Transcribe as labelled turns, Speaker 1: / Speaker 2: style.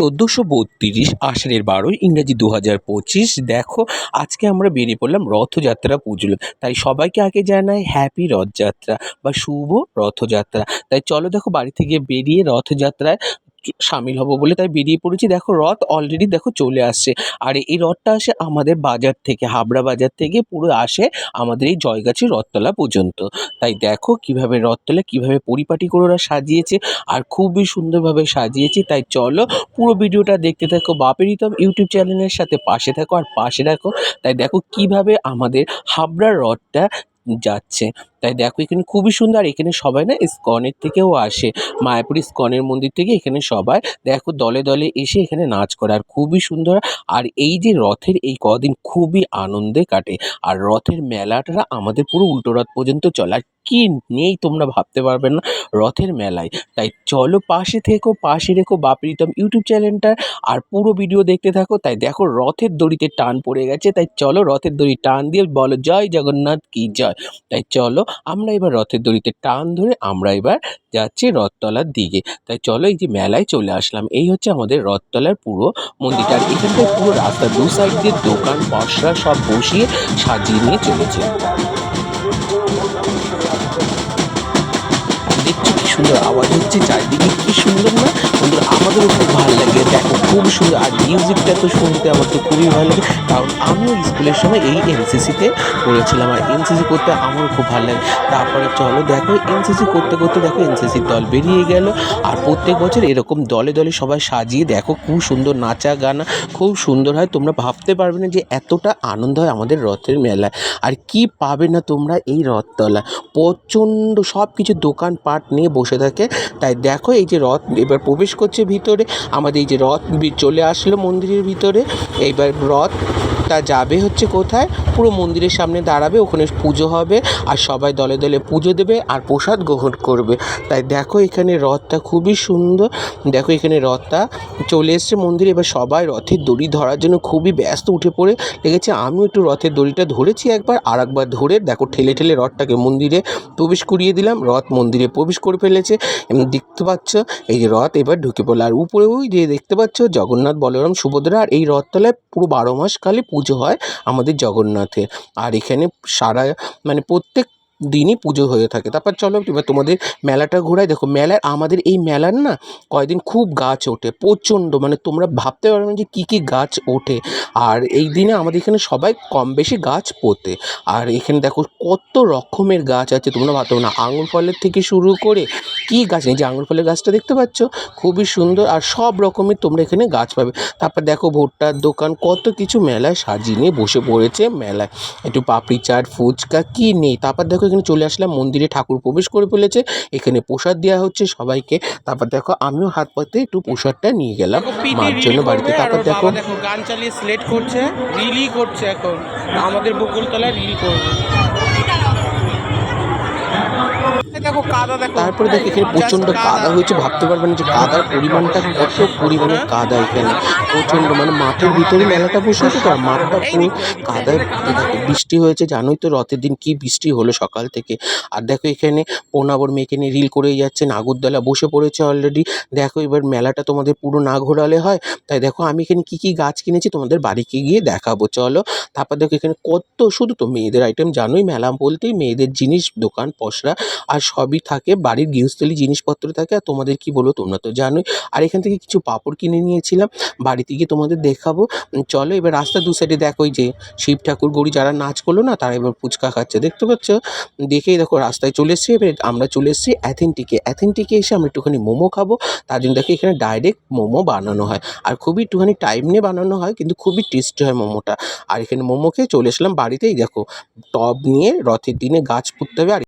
Speaker 1: 1432 আষাঢ়ের 12 ইংরেজি 2025। দেখো আজকে আমরা বেরিয়ে পড়লাম রথযাত্রা পুজোর। তাই সবাইকে আগে জানাই হ্যাপি রথযাত্রা বা শুভ রথযাত্রা। তাই চলো দেখো বাড়ি থেকে বেরিয়ে রথযাত্রায় সামিল হব বলে তাই বেরিয়ে পড়েছি। দেখো রথ অলরেডি দেখো চলে আসছে। আর এই রথটা আসে আমাদের বাজার থেকে, হাবড়া বাজার থেকে পুরো আসে আমাদের এই জয়গাছি রথতলা পর্যন্ত। তাই দেখো কিভাবে রথতলা কিভাবে পরিপাটি করে ওরা সাজিয়েছে, আর খুবই সুন্দরভাবে সাজিয়েছে। তাই চলো পুরো ভিডিওটা দেখতে থাকো বাপের রিতম ইউটিউব চ্যানেলের সাথে, পাশে থাকো আর পাশে রাখো। তাই দেখো কিভাবে আমাদের হাবড়ার রথটা যাচ্ছে। তাই দেখো এখানে খুবই সুন্দর। এখানে সবাই না ইস্কনের থেকেও আসে, মায়াপুর ইস্কনের মন্দির থেকে এখানে সবাই দেখো দলে দলে এসে এখানে নাচ করে, আর খুবই সুন্দর। আর এই যে রথের এই কদিন খুবই আনন্দে কাটে। আর রথের মেলাটা আমাদের পুরো উল্টো রথ পর্যন্ত চলে, আর কি নেই তোমরা ভাবতে পারবে না রথের মেলায়। তাই চলো পাশে থেকো, পাশে রেখো বাপের রিতম ইউটিউব চ্যানেলটা, আর পুরো ভিডিও দেখতে থাকো। তাই দেখো রথের দড়িতে টান পড়ে গেছে। তাই চলো রথের দড়ি টান দিয়ে বলো জয় জগন্নাথ কি জয়। তাই চলো আমরা এবার রথের দড়িতে টান ধরে আমরা এবার যাচ্ছি রথতলার দিকে। তাই চলো এই যে মেলায় চলে আসলাম, এই হচ্ছে আমাদের রথতলার পুরো মন্দিরটা। আর এখানটায় পুরো রাস্তা দু সাইড দিয়ে দোকান পসরা সব বসিয়ে সাজিয়ে নিয়ে চলেছে। দেখছো কি সুন্দর আওয়াজ হচ্ছে চারিদিকে, কি সুন্দর না বন্ধুরা? আমাদেরও খুব ভালো লাগে। দেখো খুব সুন্দর, আর মিউজিকটা তো শুনতে আমার তো খুবই ভালো লাগে, কারণ আমিও স্কুলের সময় এই এনসিসিতে করেছিলাম, আর এনসিসি করতে আমারও খুব ভালো লাগে। তারপরে চলো দেখো এনসিসি করতে করতে দেখো এনসিসির দল বেরিয়ে গেল, আর প্রত্যেক বছর এরকম দলে দলে সবাই সাজিয়ে দেখো খুব সুন্দর নাচা গানা খুব সুন্দর হয়। তোমরা ভাবতে পারবে না যে এতটা আনন্দ হয় আমাদের রথের মেলায়। আর কি পাবে না তোমরা এই রথতলা, প্রচণ্ড সব কিছু দোকানপাট নিয়ে বসে থাকে। তাই দেখো এই যে রথ এবার প্রবেশ করছে ভিতরে, আমাদের এই যে রথ চলে আসলো মন্দিরের ভিতরে। এইবার রথটা যাবে হচ্ছে কোথায়, পুরো মন্দিরের সামনে দাঁড়াবে, ওখানে পুজো হবে, আর সবাই দলে দলে পুজো দেবে আর প্রসাদ গ্রহণ করবে। তাই দেখো এখানে রথটা খুবই সুন্দর। দেখো এখানে রথটা চলে এসছে মন্দিরে। এবার সবাই রথের দড়ি ধরার জন্য খুবই ব্যস্ত, উঠে পড়ে লেগেছে। আমিও একটু রথের দড়িটা ধরেছি একবার, আর একবার ধরে দেখো ঠেলে ঠেলে রথটাকে মন্দিরে প্রবেশ করিয়ে দিলাম। রথ মন্দিরে প্রবেশ করে ফেলেছে, দেখতে পাচ্ছ এই যে রথ এবার ঢুকে পড়লো। আর উপরে ওই যে দেখতে পাচ্ছ জগন্নাথ বলরাম সুভদ্রা। আর এই রথতলায় পুরো 12 মাস কালে পুজো হয় আমাদের জগন্নাথের। আর এখানে সারা মানে প্রত্যেক দিনই পুজো হয়ে থাকে। তারপর চলো এবার তোমাদের মেলাটা ঘোরায়। দেখো মেলার আমাদের এই মেলার না কয়েকদিন খুব গাছ ওঠে প্রচণ্ড, মানে তোমরা ভাবতে পারবে না যে কী কী গাছ ওঠে। আর এই দিনে আমাদের এখানে সবাই কম বেশি গাছ পোঁতে। আর এখানে দেখো কত রকমের গাছ আছে, তোমরা ভাবতে পারো না। আঙুর ফলের থেকে শুরু করে কী গাছ নেই, যে আঙুর ফলের গাছটা দেখতে পাচ্ছ খুবই সুন্দর, আর সব রকমের তোমরা এখানে গাছ পাবে। তারপর দেখো ভুট্টার দোকান, কত কিছু মেলায় সাজিয়ে নিয়ে বসে পড়েছে মেলায়। একটু পাপড়ি চাট ফুচকা কী নেই। তারপর দেখো এখানে চলে আসলাম মন্দিরে, ঠাকুর প্রবেশ করে ফেলেছে, এখানে প্রসাদ দেওয়া হচ্ছে সবাইকে। তারপর দেখো আমিও হাত পাতে একটু প্রসাদটা নিয়ে গেলাম মার জন্য বাড়িতে। তারপর দেখো
Speaker 2: গান চালিয়ে সিলেক্ট করছে, রিলই করছে এখন আমাদের বকুলতলায় রিল করবে। দেখো কাদা, দেখো
Speaker 1: তারপরে দেখো এখানে প্রচণ্ড কাদা হয়েছে, ভাবতে পারবেন যে কাদার পরিমাণটা কত পরিমাণে কাদা এখানে প্রচণ্ড, মানে মাঠের ভিতরে মেলাটা বসেছে তো, মাঠটা পুরো কাদায় ভর্তি থাকে। বৃষ্টি হয়েছে, জানোই তো রথের দিন কি বৃষ্টি হলো সকাল থেকে। আর দেখো এখানে পোনাবর মেয়েকে নিয়ে রিল করেই যাচ্ছে, নাগরদোলা বসে পড়েছে অলরেডি। দেখো এবার মেলাটা তোমাদের পুরো না ঘোরালে হয়। তাই দেখো আমি এখানে কী কী গাছ কিনেছি তোমাদের বাড়িতে গিয়ে দেখাবো চলো। তারপর দেখো এখানে কত শুধু তো মেয়েদের আইটেম, জানোই মেলা বলতেই মেয়েদের জিনিস দোকান পসরা আর সবই থাকে, বাড়ির গৃহস্থলী জিনিসপত্র থাকে। আর তোমাদের কি বলবো তোমরা তো জানোই। আর এখান থেকে কিছু পাঁপড় কিনে নিয়েছিলাম, বাড়িতে গিয়ে তোমাদের দেখাবো। চলো এবার রাস্তার দু সাইডে দেখো ওই যে শিব ঠাকুর গৌরী যারা নাচ করলো না, তারা এবার ফুচকা খাচ্ছে, দেখতে পাচ্ছ। দেখেই দেখো রাস্তায় চলে এসেছি। এবার আমরা চলে এসেছি অ্যাথেন্টিকে এসে আমরা একটুখানি মোমো খাবো। তার জন্য দেখো এখানে ডাইরেক্ট মোমো বানানো হয়, আর খুবই একটুখানি টাইম নিয়ে বানানো হয়, কিন্তু খুবই টেস্টি হয় মোমোটা। আর এখানে মোমো খেয়ে চলে এসলাম বাড়িতেই। দেখো টব নিয়ে রথের দিনে গাছ পুঁততে হবে। আর